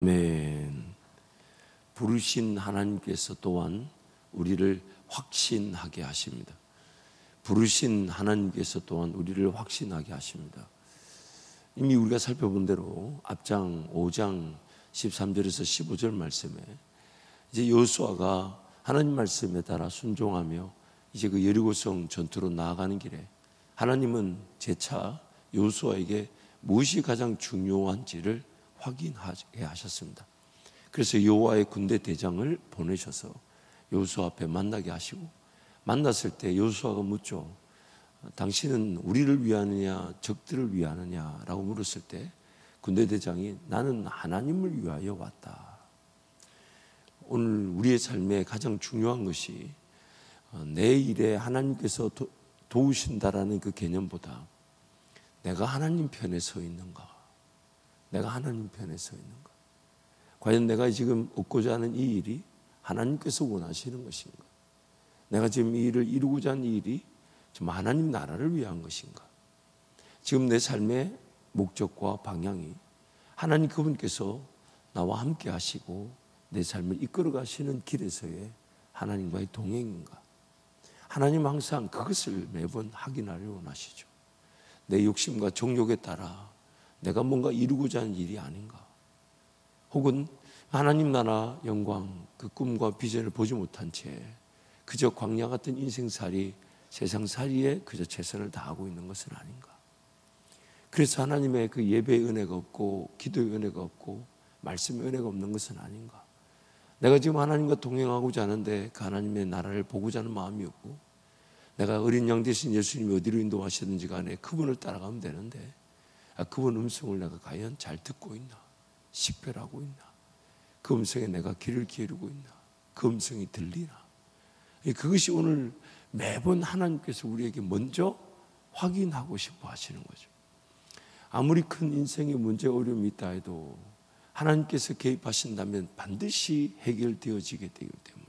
아멘. 부르신 하나님께서 또한 우리를 확신하게 하십니다. 부르신 하나님께서 또한 우리를 확신하게 하십니다. 이미 우리가 살펴본 대로 앞장 5장 13절에서 15절 말씀에 이제 여호수아가 하나님 말씀에 따라 순종하며 이제 그 여리고성 전투로 나아가는 길에 하나님은 재차 여호수아에게 무엇이 가장 중요한지를 확인하게 하셨습니다. 그래서 여호와의 군대 대장을 보내셔서 여호수아 앞에 만나게 하시고, 만났을 때 여호수아가 묻죠. 당신은 우리를 위하느냐 적들을 위하느냐라고 물었을 때 군대 대장이 나는 하나님을 위하여 왔다. 오늘 우리의 삶에 가장 중요한 것이 내 일에 하나님께서 도우신다라는 그 개념보다 내가 하나님 편에 서 있는가, 내가 하나님 편에 서 있는가, 과연 내가 지금 얻고자 하는 이 일이 하나님께서 원하시는 것인가, 내가 지금 이 일을 이루고자 하는 이 일이 지금 하나님 나라를 위한 것인가, 지금 내 삶의 목적과 방향이 하나님 그분께서 나와 함께 하시고 내 삶을 이끌어 가시는 길에서의 하나님과의 동행인가. 하나님 항상 그것을 매번 확인하려 원하시죠. 내 욕심과 정욕에 따라 내가 뭔가 이루고자 하는 일이 아닌가, 혹은 하나님 나라 영광 그 꿈과 비전을 보지 못한 채 그저 광야 같은 인생살이, 세상살이에 그저 최선을 다하고 있는 것은 아닌가. 그래서 하나님의 그 예배의 은혜가 없고 기도의 은혜가 없고 말씀의 은혜가 없는 것은 아닌가. 내가 지금 하나님과 동행하고자 하는데 그 하나님의 나라를 보고자 하는 마음이 없고, 내가 어린 양 대신 예수님이 어디로 인도하시든지 간에 그분을 따라가면 되는데 그분 음성을 내가 과연 잘 듣고 있나, 식별하고 있나, 그 음성에 내가 귀를 기울이고 있나, 그 음성이 들리나. 그것이 오늘 매번 하나님께서 우리에게 먼저 확인하고 싶어 하시는 거죠. 아무리 큰 인생의 문제 어려움이 있다 해도 하나님께서 개입하신다면 반드시 해결되어지게 되기 때문에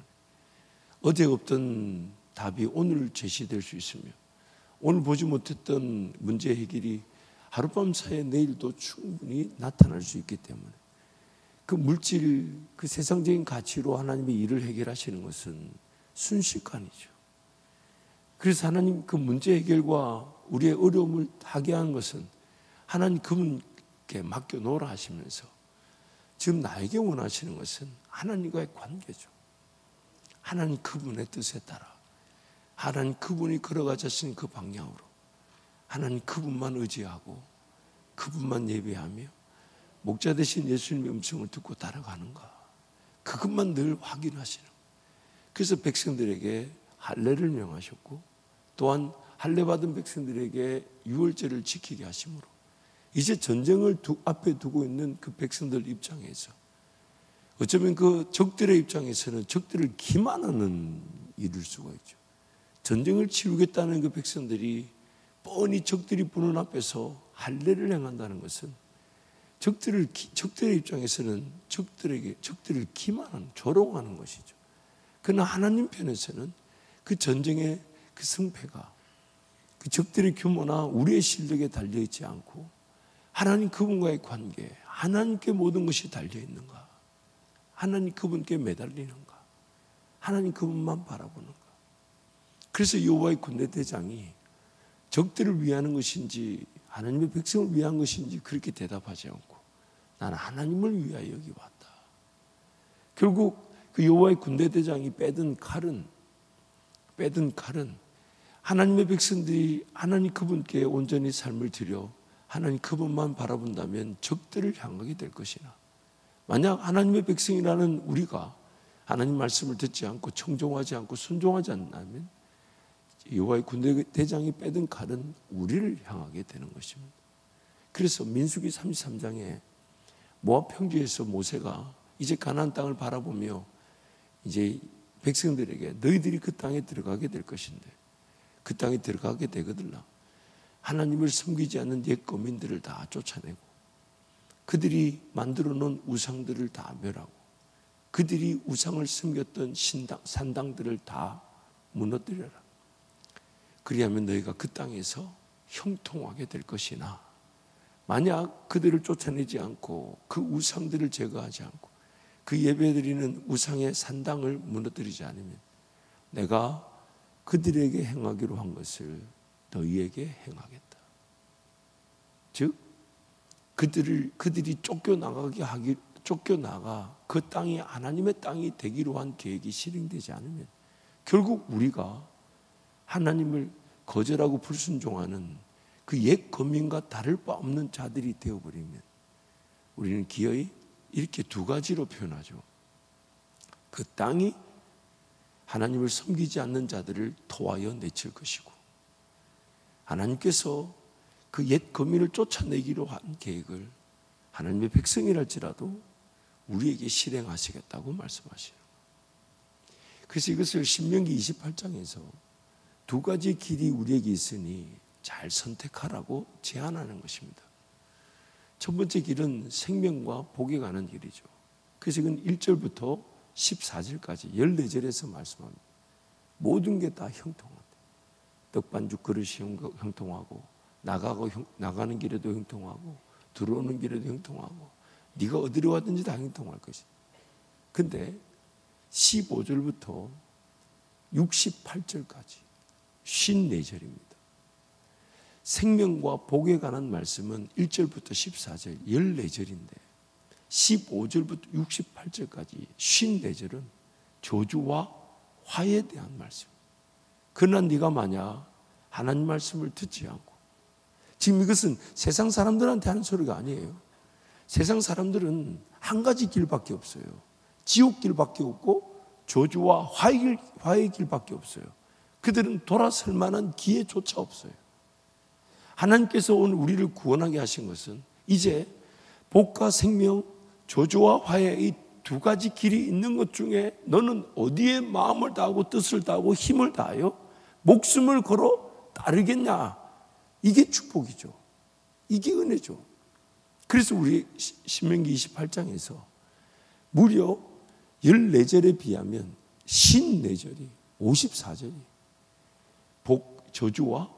어제 없던 답이 오늘 제시될 수 있으며, 오늘 보지 못했던 문제 해결이 하룻밤 사이에 내일도 충분히 나타날 수 있기 때문에 그 물질, 그 세상적인 가치로 하나님의 일을 해결하시는 것은 순식간이죠. 그래서 하나님 그 문제 해결과 우리의 어려움을 하게 하는 것은 하나님 그분께 맡겨놓으라 하시면서 지금 나에게 원하시는 것은 하나님과의 관계죠. 하나님 그분의 뜻에 따라, 하나님 그분이 걸어가셨은 그 방향으로 하나님 그분만 의지하고 그분만 예배하며 목자 되신 예수님의 음성을 듣고 따라가는가, 그것만 늘 확인하시는. 그래서 백성들에게 할례를 명하셨고, 또한 할례 받은 백성들에게 유월절을 지키게 하심으로 이제 전쟁을 앞에 두고 있는 그 백성들 입장에서 어쩌면 그 적들의 입장에서는 적들을 기만하는 일일 수가 있죠. 전쟁을 치르겠다는 그 백성들이 뻔히 적들이 보는 앞에서 할례를 행한다는 것은 적들의 입장에서는 적들을 기만하는, 조롱하는 것이죠. 그러나 하나님 편에서는 그 전쟁의 그 승패가 그 적들의 규모나 우리의 실력에 달려있지 않고 하나님 그분과의 관계, 하나님께 모든 것이 달려있는가, 하나님 그분께 매달리는가, 하나님 그분만 바라보는가. 그래서 여호와의 군대 대장이 적들을 위하는 것인지 하나님의 백성을 위한 것인지 그렇게 대답하지 않고 나는 하나님을 위하여 여기 왔다. 결국 그 여호와의 군대 대장이 빼든 칼은 하나님의 백성들이 하나님 그분께 온전히 삶을 드려 하나님 그분만 바라본다면 적들을 향하게 될 것이나, 만약 하나님의 백성이라는 우리가 하나님 말씀을 듣지 않고 청종하지 않고 순종하지 않다면 여호와의 군대 대장이 빼든 칼은 우리를 향하게 되는 것입니다. 그래서 민수기 33장에 모압 평지에서 모세가 이제 가나안 땅을 바라보며 이제 백성들에게 너희들이 그 땅에 들어가게 될 것인데, 그 땅에 들어가게 되거들라 하나님을 섬기지 않는 옛 거민들을 다 쫓아내고 그들이 만들어 놓은 우상들을 다 멸하고 그들이 우상을 섬겼던 산당들을 다 무너뜨려라. 그리하면 너희가 그 땅에서 형통하게 될 것이나 만약 그들을 쫓아내지 않고 그 우상들을 제거하지 않고 그 예배드리는 우상의 산당을 무너뜨리지 않으면 내가 그들에게 행하기로 한 것을 너희에게 행하겠다. 즉 그들이 쫓겨나가 그 땅이 하나님의 땅이 되기로 한 계획이 실행되지 않으면 결국 우리가 하나님을 거절하고 불순종하는 그 옛 거민과 다를 바 없는 자들이 되어버리면 우리는 기어이 이렇게 두 가지로 표현하죠. 그 땅이 하나님을 섬기지 않는 자들을 토하여 내칠 것이고 하나님께서 그 옛 거민을 쫓아내기로 한 계획을 하나님의 백성이랄지라도 우리에게 실행하시겠다고 말씀하시는 거예요. 그래서 이것을 신명기 28장에서 두 가지 길이 우리에게 있으니 잘 선택하라고 제안하는 것입니다. 첫 번째 길은 생명과 복에 관한 길이죠. 그래서 이건 1절부터 14절까지 14절에서 말씀합니다. 모든 게 다 형통한다. 떡반죽 그릇이 형통하고 나가는 길에도 형통하고 들어오는 길에도 형통하고 네가 어디로 가든지 다 형통할 것이다. 근데 15절부터 68절까지 54절입니다. 생명과 복에 관한 말씀은 1절부터 14절 14절인데 15절부터 68절까지 54절은 저주와 화에 대한 말씀. 그러나 네가 만약 하나님 말씀을 듣지 않고 지금 이것은 세상 사람들한테 하는 소리가 아니에요. 세상 사람들은 한 가지 길밖에 없어요. 지옥 길밖에 없고 저주와 화의 길밖에 없어요. 그들은 돌아설 만한 기회조차 없어요. 하나님께서 오늘 우리를 구원하게 하신 것은 이제 복과 생명, 저주와 화의 이 두 가지 길이 있는 것 중에 너는 어디에 마음을 다하고 뜻을 다하고 힘을 다하여 목숨을 걸어 따르겠냐. 이게 축복이죠. 이게 은혜죠. 그래서 우리 신명기 28장에서 무려 14절에 비하면 54절이 54절이 복, 저주와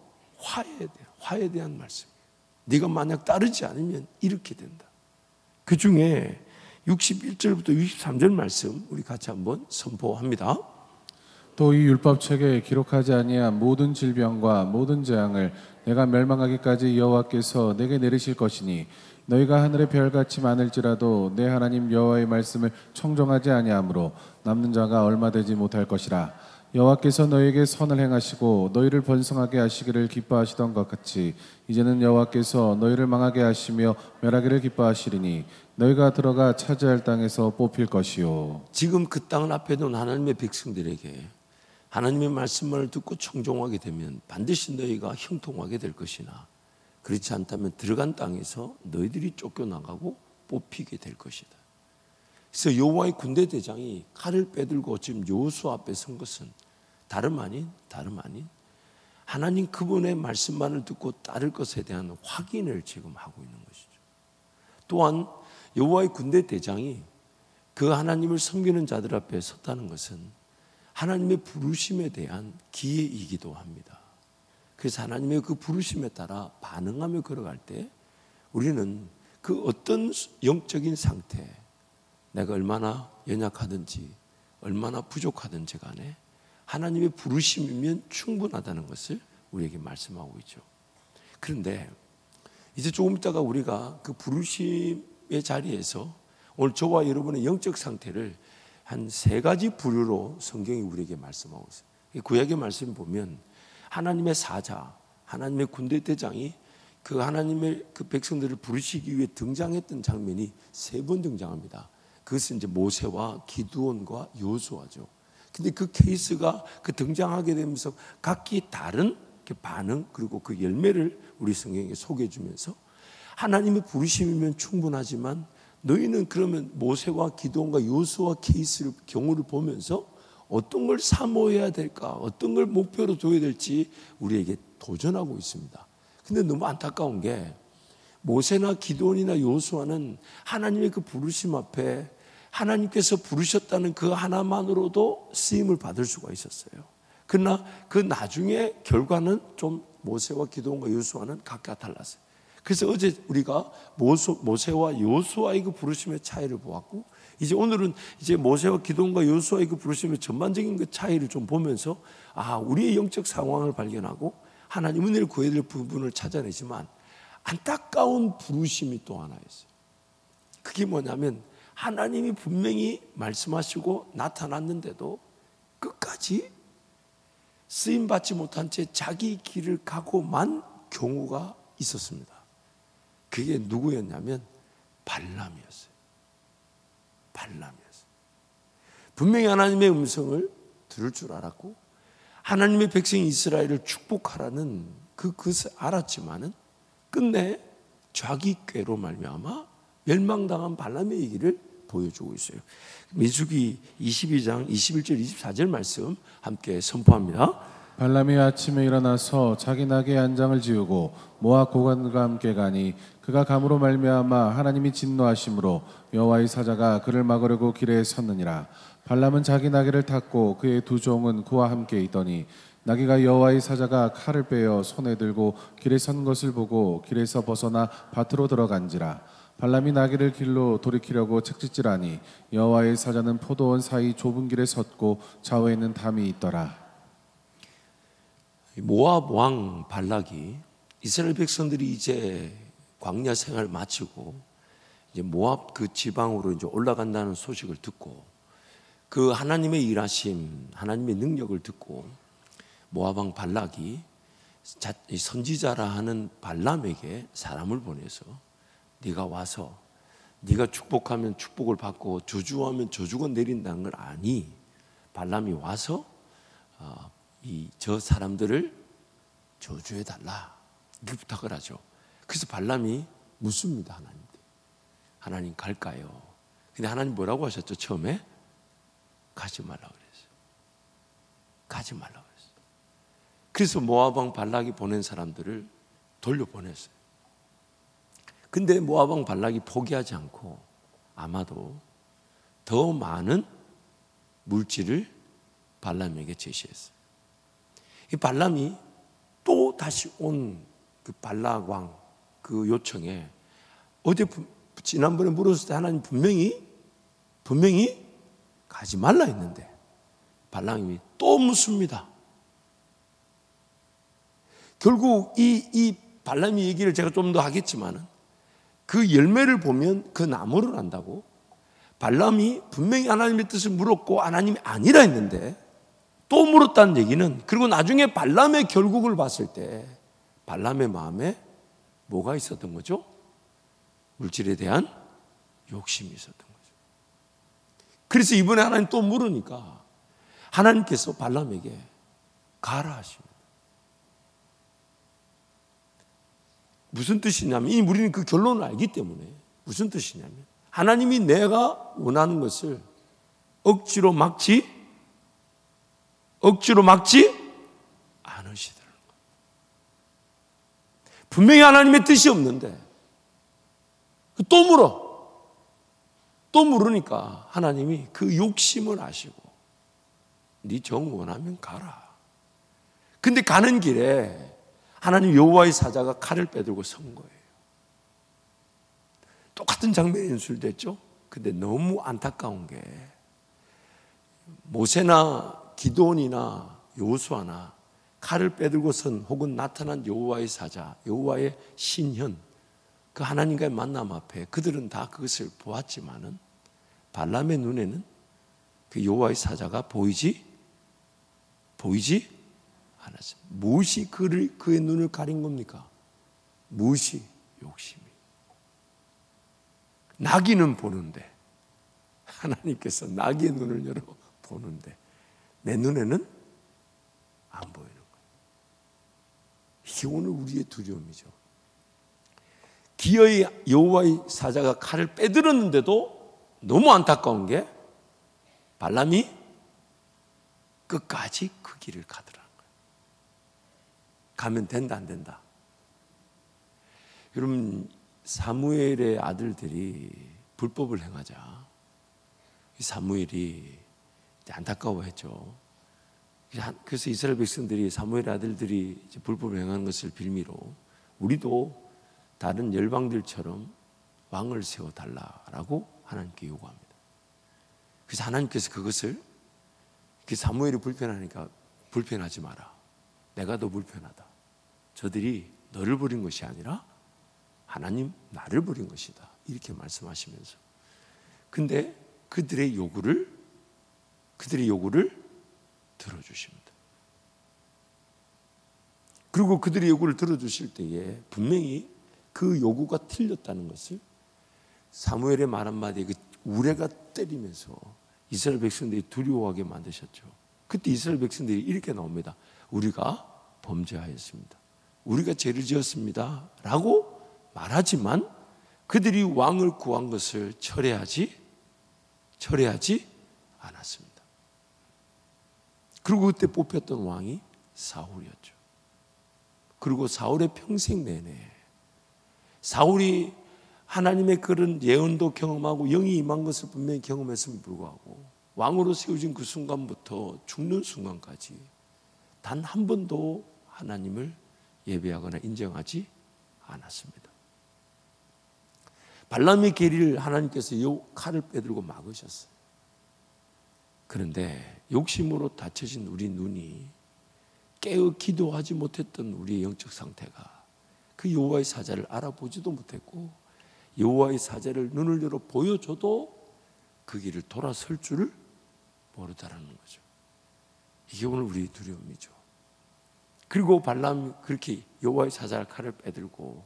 화에 대한 말씀이에요. 네가 만약 따르지 않으면 이렇게 된다. 그 중에 61절부터 63절 말씀 우리 같이 한번 선포합니다. 또 이 율법책에 기록하지 아니한 모든 질병과 모든 재앙을 내가 멸망하기까지 여호와께서 내게 내리실 것이니 너희가 하늘의 별같이 많을지라도 내 하나님 여호와의 말씀을 청종하지 아니하므로 남는 자가 얼마 되지 못할 것이라. 여호와께서 너희에게 선을 행하시고 너희를 번성하게 하시기를 기뻐하시던 것 같이 이제는 여호와께서 너희를 망하게 하시며 멸하기를 기뻐하시리니 너희가 들어가 차지할 땅에서 뽑힐 것이요. 지금 그 땅 앞에 놓은 하나님의 백성들에게 하나님의 말씀만을 듣고 청종하게 되면 반드시 너희가 형통하게 될 것이나 그렇지 않다면 들어간 땅에서 너희들이 쫓겨나가고 뽑히게 될 것이다. 그래서 여호와의 군대 대장이 칼을 빼들고 지금 여호수아 앞에 선 것은 다름 아닌 하나님 그분의 말씀만을 듣고 따를 것에 대한 확인을 지금 하고 있는 것이죠. 또한 여호와의 군대 대장이 그 하나님을 섬기는 자들 앞에 섰다는 것은 하나님의 부르심에 대한 기회이기도 합니다. 그래서 하나님의 그 부르심에 따라 반응하며 걸어갈 때 우리는 그 어떤 영적인 상태, 내가 얼마나 연약하든지 얼마나 부족하든지 간에 하나님의 부르심이면 충분하다는 것을 우리에게 말씀하고 있죠. 그런데 이제 조금 있다가 우리가 그 부르심의 자리에서 오늘 저와 여러분의 영적 상태를 한 세 가지 부류로 성경이 우리에게 말씀하고 있어요. 구약의 말씀 보면 하나님의 사자, 하나님의 군대 대장이 그 하나님의 그 백성들을 부르시기 위해 등장했던 장면이 3번 등장합니다. 그것은 이제 모세와 기드온과 여호수아죠. 근데 그 케이스가 그 등장하게 되면서 각기 다른 반응 그리고 그 열매를 우리 성경에 소개해 주면서 하나님의 부르심이면 충분하지만 너희는 그러면 모세와 기드온과 여호수아 케이스를 경우를 보면서 어떤 걸 사모해야 될까, 어떤 걸 목표로 둬야 될지 우리에게 도전하고 있습니다. 근데 너무 안타까운 게 모세나 기드온이나 여호수아는 하나님의 그 부르심 앞에 하나님께서 부르셨다는 그 하나만으로도 쓰임을 받을 수가 있었어요. 그러나 그 나중에 결과는 좀 모세와 기드온과 여호수아는 각각 달랐어요. 그래서 어제 우리가 모세와 여호수아의 그 부르심의 차이를 보았고, 이제 오늘은 이제 모세와 기도원과 여호수아의 그 부르심의 전반적인 그 차이를 좀 보면서 우리의 영적 상황을 발견하고 하나님 은혜를 구해야 될 부분을 찾아내지만, 안타까운 부르심이 또 하나 있어요. 그게 뭐냐면 하나님이 분명히 말씀하시고 나타났는데도 끝까지 쓰임받지 못한 채 자기 길을 가고만 경우가 있었습니다. 그게 누구였냐면 발람이었어요. 발람이었어요. 분명히 하나님의 음성을 들을 줄 알았고 하나님의 백성 이스라엘을 축복하라는 그것을 알았지만은 끝내 자기 꾀로 말미암아 멸망당한 발람의 얘기를 보여주고 있어요. 민수기 22장 21절 24절 말씀 함께 선포합니다. 발람이 아침에 일어나서 자기 나귀의 안장을 지우고 모압 고관과 함께 가니 그가 감으로 말미암아 하나님이 진노하심으로 여호와의 사자가 그를 막으려고 길에 섰느니라. 발람은 자기 나귀를 탔고 그의 두 종은 그와 함께 있더니 나귀가 여호와의 사자가 칼을 빼어 손에 들고 길에 선 것을 보고 길에서 벗어나 밭으로 들어간지라. 발람이 나귀를 길로 돌이키려고 책짓질하니 여호와의 사자는 포도원 사이 좁은 길에 섰고 좌우에는 담이 있더라. 모압 왕 발락이 이스라엘 백성들이 이제 광야 생활을 마치고 이제 모압 그 지방으로 이제 올라간다는 소식을 듣고 그 하나님의 일하심, 하나님의 능력을 듣고 모압 왕 발락이 선지자라 하는 발람에게 사람을 보내서 네가 와서 네가 축복하면 축복을 받고 저주하면 저주가 내린다는 걸 아니, 발람이 와서 저 사람들을 저주해 달라 이렇게 부탁을 하죠. 그래서 발람이 묻습니다. 하나님께. 하나님 갈까요? 근데 하나님 뭐라고 하셨죠? 처음에 가지 말라고 그랬어요. 가지 말라고 그랬어요. 그래서 모압 왕 발락이 보낸 사람들을 돌려보냈어요. 근데 모압 왕 발락이 포기하지 않고 아마도 더 많은 물질을 발람에게 제시했어요. 이 발람이 또 다시 온 그 발락 왕 그 요청에 어제 지난번에 물었을 때 하나님 분명히 가지 말라 했는데 발람이 또 묻습니다. 결국 이 발람이 얘기를 제가 좀 더 하겠지만은 그 열매를 보면 그 나무를 안다고 발람이 분명히 하나님의 뜻을 물었고 하나님이 아니라 했는데 또 물었다는 얘기는, 그리고 나중에 발람의 결국을 봤을 때 발람의 마음에 뭐가 있었던 거죠? 물질에 대한 욕심이 있었던 거죠. 그래서 이번에 하나님 또 물으니까 하나님께서 발람에게 가라 하십니다. 무슨 뜻이냐면, 우리는 그 결론을 알기 때문에 무슨 뜻이냐면 하나님이 내가 원하는 것을 억지로 막지 않으시더라는 거예요. 분명히 하나님의 뜻이 없는데 또 물으니까 하나님이 그 욕심을 아시고 네 정 원하면 가라. 근데 가는 길에 하나님 여호와의 사자가 칼을 빼들고 선 거예요. 똑같은 장면이 연출됐죠. 근데 너무 안타까운 게 모세나 기드온이나 여호수아나 칼을 빼들고 선 혹은 나타난 여호와의 사자, 여호와의 신현, 그 하나님과의 만남 앞에 그들은 다 그것을 보았지만은 발람의 눈에는 그 여호와의 사자가 보이지 않았어요. 무엇이 그의 눈을 가린 겁니까? 무엇이? 욕심이. 나귀는 보는데, 하나님께서 나귀의 눈을 열어 보는데 내 눈에는 안 보이는 거예요. 이게 오늘 우리의 두려움이죠. 기어이 여호와의 사자가 칼을 빼들었는데도 너무 안타까운 게 발람이 끝까지 그 길을 가더라는 거예요. 가면 된다 안 된다. 여러분, 사무엘의 아들들이 불법을 행하자 사무엘이 안타까워했죠. 그래서 이스라엘 백성들이 사무엘의 아들들이 불법을 행하는 것을 빌미로 우리도 다른 열방들처럼 왕을 세워달라라고 하나님께 요구합니다. 그래서 하나님께서 그것을 사무엘이 불편하니까 불편하지 마라. 내가 더 불편하다. 저들이 너를 부린 것이 아니라 하나님 나를 부린 것이다. 이렇게 말씀하시면서 근데 그들의 요구를 들어주십니다. 그리고 그들의 요구를 들어주실 때에 분명히 그 요구가 틀렸다는 것을 사무엘의 말 한마디에 그 우레가 때리면서 이스라엘 백성들이 두려워하게 만드셨죠. 그때 이스라엘 백성들이 이렇게 나옵니다. 우리가 범죄하였습니다. 우리가 죄를 지었습니다. 라고 말하지만 그들이 왕을 구한 것을 철회하지 않았습니다. 그리고 그때 뽑혔던 왕이 사울이었죠. 그리고 사울의 평생 내내 사울이 하나님의 그런 예언도 경험하고 영이 임한 것을 분명히 경험했음에 불구하고 왕으로 세워진 그 순간부터 죽는 순간까지 단 한 번도 하나님을 예배하거나 인정하지 않았습니다. 발람의 계리를 하나님께서 칼을 빼들고 막으셨어요. 그런데 욕심으로 닫혀진 우리 눈이 깨어 기도하지 못했던 우리의 영적 상태가 그 여호와의 사자를 알아보지도 못했고 여호와의 사자를 눈을 열어 보여줘도 그 길을 돌아설 줄을 모르다라는 거죠. 이게 오늘 우리의 두려움이죠. 그리고 발람이 그렇게 여호와의 사자를 칼을 빼들고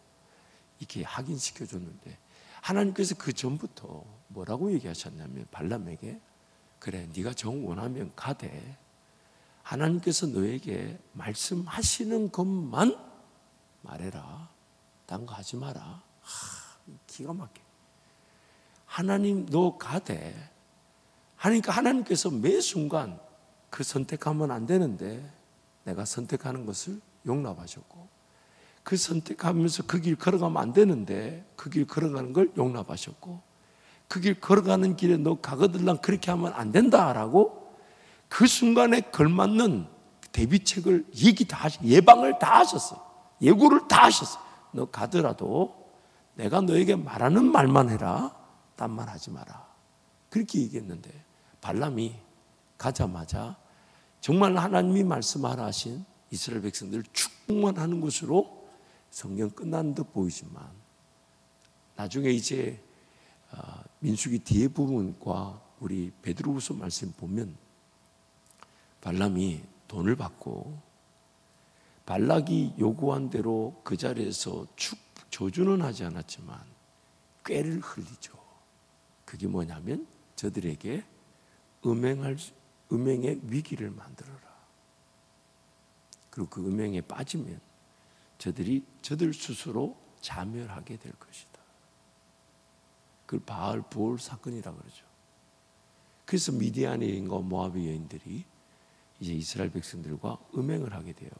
이렇게 확인시켜줬는데 하나님께서 그 전부터 뭐라고 얘기하셨냐면 발람에게 그래 네가 정 원하면 가되 하나님께서 너에게 말씀하시는 것만 말해라. 딴 거 하지 마라. 기가 막혀. 하나님 너 가되 하니까 하나님께서 매 순간 그 선택하면 안 되는데 내가 선택하는 것을 용납하셨고 그 선택하면서 그 길 걸어가면 안 되는데 그 길 걸어가는 걸 용납하셨고 그 길 걸어가는 길에 너 가거들랑 그렇게 하면 안 된다라고 그 순간에 걸맞는 대비책을 예방을 다 하셨어요. 예고를 다 하셨어요. 너 가더라도 내가 너에게 말하는 말만 해라. 딴 말 하지 마라. 그렇게 얘기했는데 발람이 가자마자 정말 하나님이 말씀하라 하신 이스라엘 백성들을 축복만 하는 것으로 성경 끝난 듯 보이지만 나중에 이제 민수기 뒤에 부분과 우리 베드로후서 말씀 보면 발람이 돈을 받고 발락이 요구한 대로 그 자리에서 조주는 하지 않았지만 꾀를 흘리죠. 그게 뭐냐면 저들에게 음행의 위기를 만들어라. 그리고 그 음행에 빠지면 저들 스스로 자멸하게 될 것이다. 그걸 바알 부올 사건이라고 그러죠. 그래서 미디안의 여인과 모압의 여인들이 이제 이스라엘 백성들과 음행을 하게 돼요.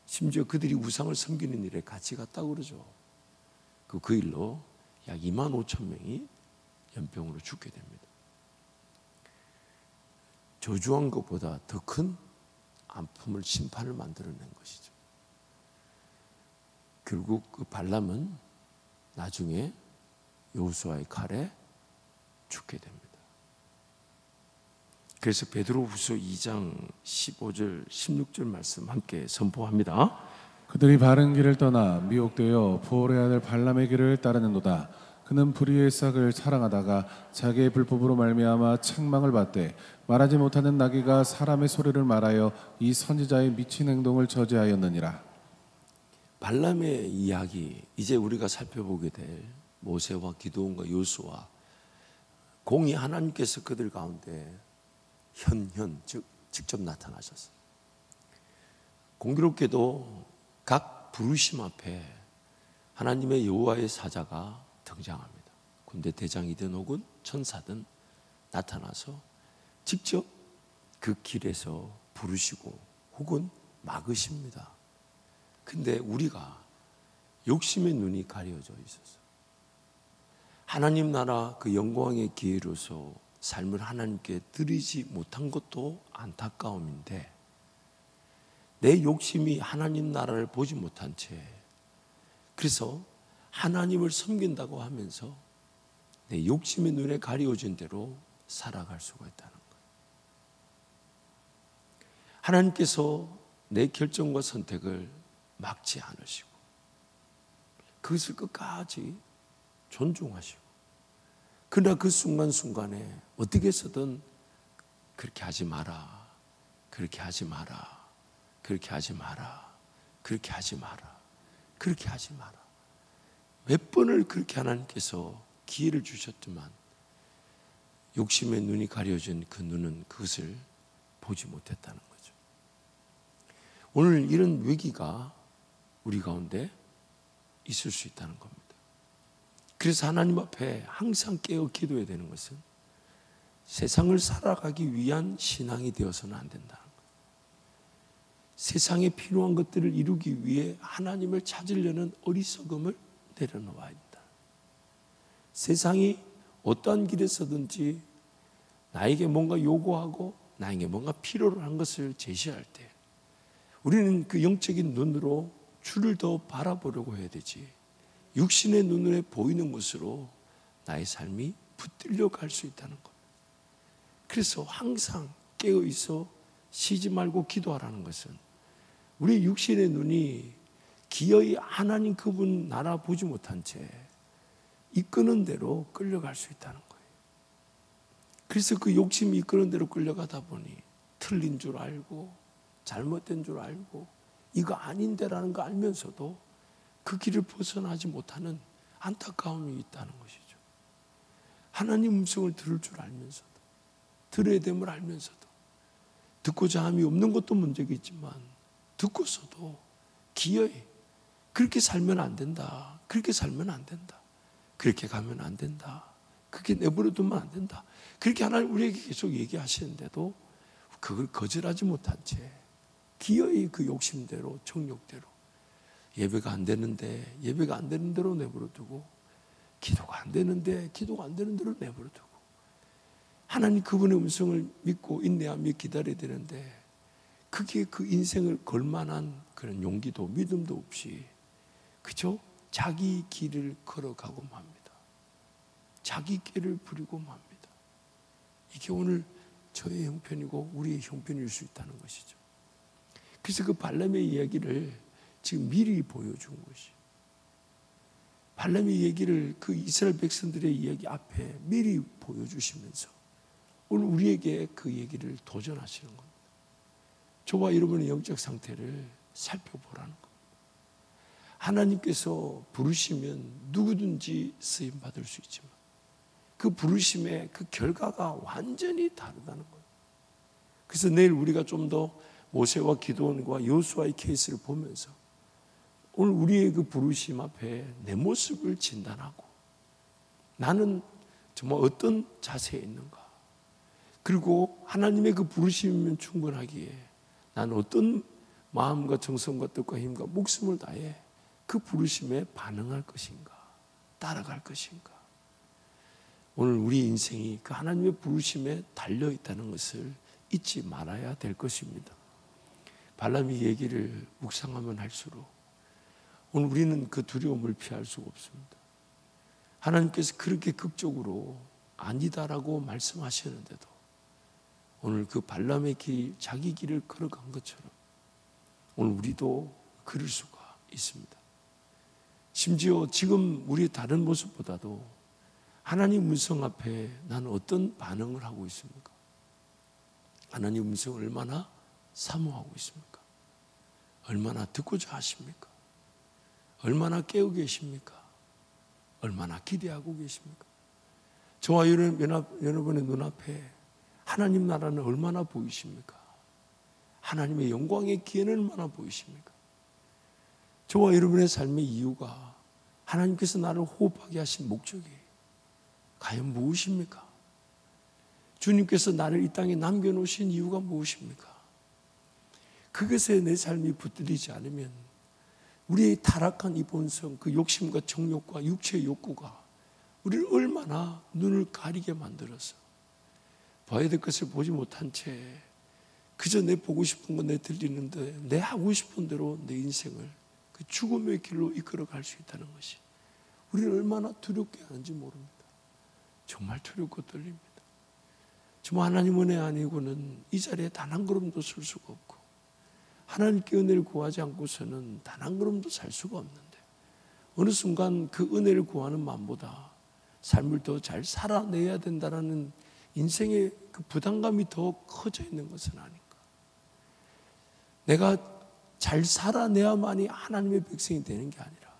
심지어 그들이 우상을 섬기는 일에 같이 갔다고 그러죠. 그 일로 약 2만 5천 명이 연병으로 죽게 됩니다. 저주한 것보다 더 큰 아픔을 심판을 만들어낸 것이죠. 결국 그 발람은 나중에 여호수아의 칼에 죽게 됩니다. 그래서 베드로후서 2장 15절 16절 말씀 함께 선포합니다. 그들이 바른 길을 떠나 미혹되어 부올의 아들 발람의 길을 따르는도다. 그는 불의의 싹을 사랑하다가 자기의 불법으로 말미암아 책망을 받되 말하지 못하는 나귀가 사람의 소리를 말하여 이 선지자의 미친 행동을 저지하였느니라. 발람의 이야기, 이제 우리가 살펴보게 될 모세와 기드온과 요수아, 공의 하나님께서 그들 가운데 즉 직접 나타나셨어요. 공교롭게도 각 부르심 앞에 하나님의 여호와의 사자가 등장합니다. 군대 대장이든 혹은 천사든 나타나서 직접 그 길에서 부르시고 혹은 막으십니다. 근데 우리가 욕심의 눈이 가려져 있어서 하나님 나라 그 영광의 기회로서 삶을 하나님께 드리지 못한 것도 안타까움인데 내 욕심이 하나님 나라를 보지 못한 채 그래서 하나님을 섬긴다고 하면서 내 욕심의 눈에 가려진 대로 살아갈 수가 있다는 거예요. 하나님께서 내 결정과 선택을 막지 않으시고 그것을 끝까지 존중하시고, 그러나 그 순간순간에 어떻게 해서든 그렇게 하지 마라, 그렇게 하지 마라, 그렇게 하지 마라, 그렇게 하지 마라, 그렇게 하지 마라. 몇 번을 그렇게 하나님께서 기회를 주셨지만 욕심의 눈이 가려진 그 눈은 그것을 보지 못했다는 거죠. 오늘 이런 위기가 우리 가운데 있을 수 있다는 겁니다. 그래서 하나님 앞에 항상 깨어 기도해야 되는 것은 세상을 살아가기 위한 신앙이 되어서는 안 된다는 거예요. 세상에 필요한 것들을 이루기 위해 하나님을 찾으려는 어리석음을 내려놓아야 한다. 세상이 어떠한 길에서든지 나에게 뭔가 요구하고 나에게 뭔가 필요로 한 것을 제시할 때 우리는 그 영적인 눈으로 주를 더 바라보려고 해야 되지, 육신의 눈에 보이는 것으로 나의 삶이 붙들려 갈 수 있다는 것. 그래서 항상 깨어 있어 쉬지 말고 기도하라는 것은 우리 육신의 눈이 기어이 하나님 그분 나라 보지 못한 채 이끄는 대로 끌려갈 수 있다는 거예요. 그래서 그 욕심이 이끄는 대로 끌려가다 보니 틀린 줄 알고 잘못된 줄 알고 이거 아닌데라는 거 알면서도 그 길을 벗어나지 못하는 안타까움이 있다는 것이죠. 하나님 음성을 들을 줄 알면서도, 들어야 됨을 알면서도, 듣고자 함이 없는 것도 문제겠지만 듣고서도 기어이 그렇게 살면 안 된다, 그렇게 살면 안 된다, 그렇게 가면 안 된다, 그렇게 내버려 두면 안 된다, 그렇게 하나님 우리에게 계속 얘기하시는데도 그걸 거절하지 못한 채 기어이 그 욕심대로 정욕대로 예배가 안 되는데 예배가 안 되는 대로 내버려 두고, 기도가 안 되는데 기도가 안 되는 대로 내버려 두고, 하나님 그분의 음성을 믿고 인내하며 기다려야 되는데 그게 그 인생을 걸만한 그런 용기도 믿음도 없이 그저 자기 길을 걸어가고 맙니다. 자기 길을 부리고 맙니다. 이게 오늘 저의 형편이고 우리의 형편일 수 있다는 것이죠. 그래서 그 발람의 이야기를 지금 미리 보여준 것이, 발람의 얘기를 그 이스라엘 백성들의 이야기 앞에 미리 보여주시면서 오늘 우리에게 그 얘기를 도전하시는 겁니다. 저와 여러분의 영적 상태를 살펴보라는 겁니다. 하나님께서 부르시면 누구든지 쓰임받을 수 있지만 그 부르심의 그 결과가 완전히 다르다는 거예요. 그래서 내일 우리가 좀 더 모세와 기드온과 여호수아의 케이스를 보면서 오늘 우리의 그 부르심 앞에 내 모습을 진단하고 나는 정말 어떤 자세에 있는가, 그리고 하나님의 그 부르심이면 충분하기에 나는 어떤 마음과 정성과 뜻과 힘과 목숨을 다해 그 부르심에 반응할 것인가, 따라갈 것인가. 오늘 우리 인생이 그 하나님의 부르심에 달려있다는 것을 잊지 말아야 될 것입니다. 발람이 얘기를 묵상하면 할수록 오늘 우리는 그 두려움을 피할 수가 없습니다. 하나님께서 그렇게 극적으로 아니다라고 말씀하시는데도 오늘 그 발람의 길, 자기 길을 걸어간 것처럼 오늘 우리도 그럴 수가 있습니다. 심지어 지금 우리의 다른 모습보다도 하나님 음성 앞에 나는 어떤 반응을 하고 있습니까? 하나님 음성을 얼마나 사모하고 있습니까? 얼마나 듣고자 하십니까? 얼마나 깨어 계십니까? 얼마나 기대하고 계십니까? 저와 여러분의 눈앞에 하나님 나라는 얼마나 보이십니까? 하나님의 영광의 기회는 얼마나 보이십니까? 저와 여러분의 삶의 이유가, 하나님께서 나를 호흡하게 하신 목적이 과연 무엇입니까? 주님께서 나를 이 땅에 남겨놓으신 이유가 무엇입니까? 그것에 내 삶이 붙들리지 않으면 우리의 타락한 이 본성, 그 욕심과 정욕과 육체의 욕구가 우리를 얼마나 눈을 가리게 만들어서 봐야 될 것을 보지 못한 채 그저 내 보고 싶은 거 내 들리는데 내 하고 싶은 대로 내 인생을 그 죽음의 길로 이끌어 갈 수 있다는 것이 우리를 얼마나 두렵게 하는지 모릅니다. 정말 두렵고 떨립니다. 정말 하나님 은혜 아니고는 이 자리에 단 한 걸음도 설 수가 없고, 하나님께 은혜를 구하지 않고서는 단 한 걸음도 살 수가 없는데, 어느 순간 그 은혜를 구하는 마음보다 삶을 더 잘 살아내야 된다는 인생의 그 부담감이 더 커져 있는 것은 아닌가. 내가 잘 살아내야만이 하나님의 백성이 되는 게 아니라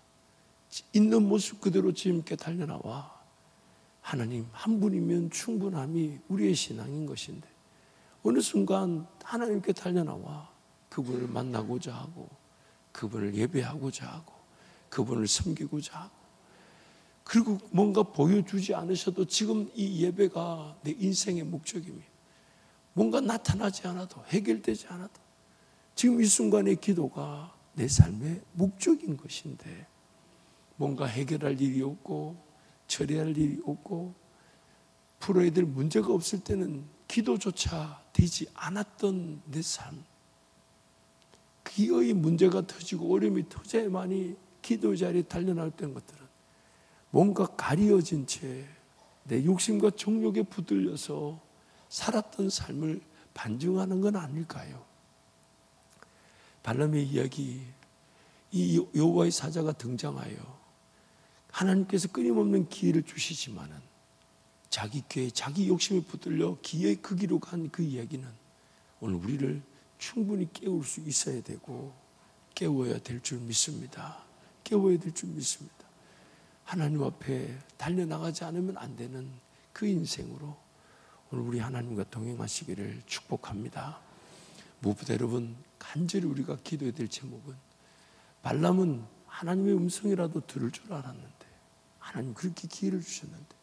있는 모습 그대로 주님께 달려나와 하나님 한 분이면 충분함이 우리의 신앙인 것인데, 어느 순간 하나님께 달려나와 그분을 만나고자 하고, 그분을 예배하고자 하고, 그분을 섬기고자 하고, 그리고 뭔가 보여주지 않으셔도 지금 이 예배가 내 인생의 목적이며, 뭔가 나타나지 않아도, 해결되지 않아도 지금 이 순간의 기도가 내 삶의 목적인 것인데, 뭔가 해결할 일이 없고 처리할 일이 없고 풀어야 될 문제가 없을 때는 기도조차 되지 않았던 내 삶, 기어이 문제가 터지고 어려움이 터져야만이 기도 자리에 달려나왔던 것들은 뭔가 가리어진 채 내 욕심과 정욕에 붙들려서 살았던 삶을 반증하는 건 아닐까요? 발람의 이야기, 이 여호와의 사자가 등장하여 하나님께서 끊임없는 기회를 주시지만은 자기 꾀, 자기 욕심에 붙들려 기회의 크기로 간 그 이야기는 오늘 우리를 충분히 깨울 수 있어야 되고 깨워야 될 줄 믿습니다. 깨워야 될 줄 믿습니다. 하나님 앞에 달려나가지 않으면 안 되는 그 인생으로 오늘 우리 하나님과 동행하시기를 축복합니다. 무엇보다 여러분, 간절히 우리가 기도해야 될 제목은, 발람은 하나님의 음성이라도 들을 줄 알았는데 하나님 그렇게 기회를 주셨는데,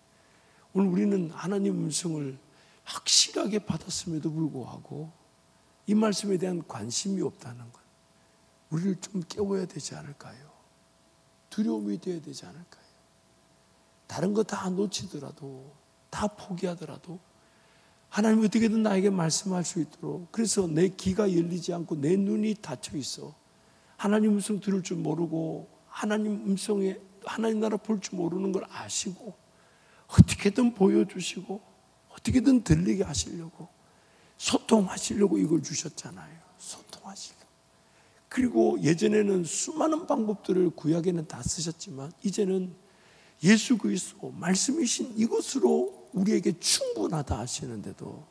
오늘 우리는 하나님 음성을 확실하게 받았음에도 불구하고 이 말씀에 대한 관심이 없다는 것, 우리를 좀 깨워야 되지 않을까요? 두려움이 되어야 되지 않을까요? 다른 거 다 놓치더라도, 다 포기하더라도 하나님 어떻게든 나에게 말씀할 수 있도록, 그래서 내 귀가 열리지 않고 내 눈이 닫혀 있어 하나님 음성 들을 줄 모르고 하나님 음성에 하나님 나라 볼 줄 모르는 걸 아시고 어떻게든 보여주시고 어떻게든 들리게 하시려고, 소통하시려고 이걸 주셨잖아요. 소통하시려고. 그리고 예전에는 수많은 방법들을 구약에는 다 쓰셨지만 이제는 예수 그리스도 말씀이신 이것으로 우리에게 충분하다 하시는데도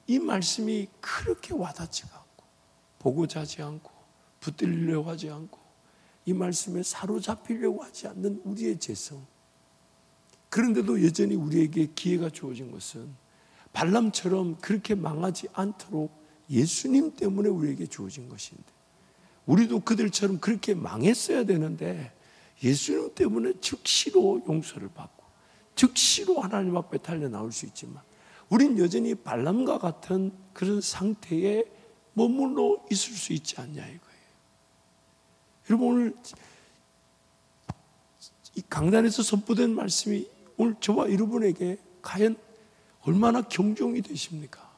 이 말씀이 그렇게 와닿지가 않고 보고자 하지 않고 붙들리려고 하지 않고 이 말씀에 사로잡히려고 하지 않는 우리의 죄성, 그런데도 여전히 우리에게 기회가 주어진 것은 발람처럼 그렇게 망하지 않도록 예수님 때문에 우리에게 주어진 것인데, 우리도 그들처럼 그렇게 망했어야 되는데 예수님 때문에 즉시로 용서를 받고 즉시로 하나님 앞에 달려나올 수 있지만 우린 여전히 발람과 같은 그런 상태에 머물러 있을 수 있지 않냐 이거예요. 여러분, 오늘 이 강단에서 선포된 말씀이 오늘 저와 여러분에게 과연 얼마나 경종이 되십니까?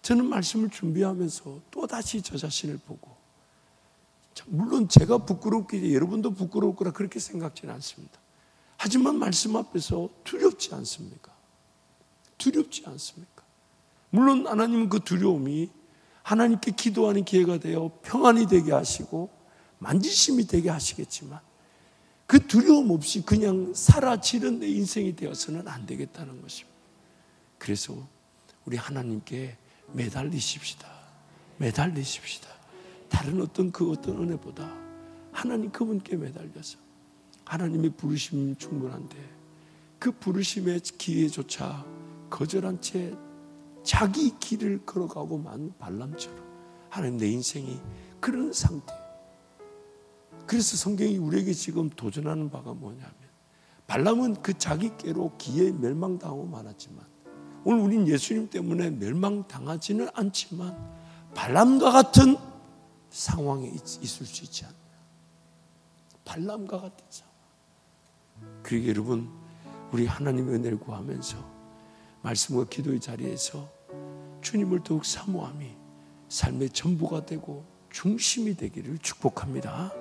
저는 말씀을 준비하면서 또다시 저 자신을 보고, 물론 제가 부끄럽기에 여러분도 부끄러울 거라 그렇게 생각지는 않습니다. 하지만 말씀 앞에서 두렵지 않습니까? 두렵지 않습니까? 물론 하나님은 그 두려움이 하나님께 기도하는 기회가 되어 평안이 되게 하시고 만지심이 되게 하시겠지만, 그 두려움 없이 그냥 사라지는 내 인생이 되어서는 안 되겠다는 것입니다. 그래서 우리 하나님께 매달리십시다. 매달리십시다. 다른 어떤 은혜보다 하나님 그분께 매달려서 하나님의 부르심은 충분한데 그 부르심의 기회조차 거절한 채 자기 길을 걸어가고 만 발람처럼 하나님 내 인생이 그런 상태. 그래서 성경이 우리에게 지금 도전하는 바가 뭐냐면, 발람은 그 자기 꾀로 기회에 멸망당하고 말았지만 오늘 우린 예수님 때문에 멸망당하지는 않지만 발람과 같은 상황에 있을 수 있지 않나. 발람과 같은 상황. 그러게 여러분, 우리 하나님의 은혜를 구하면서 말씀과 기도의 자리에서 주님을 더욱 사모함이 삶의 전부가 되고 중심이 되기를 축복합니다.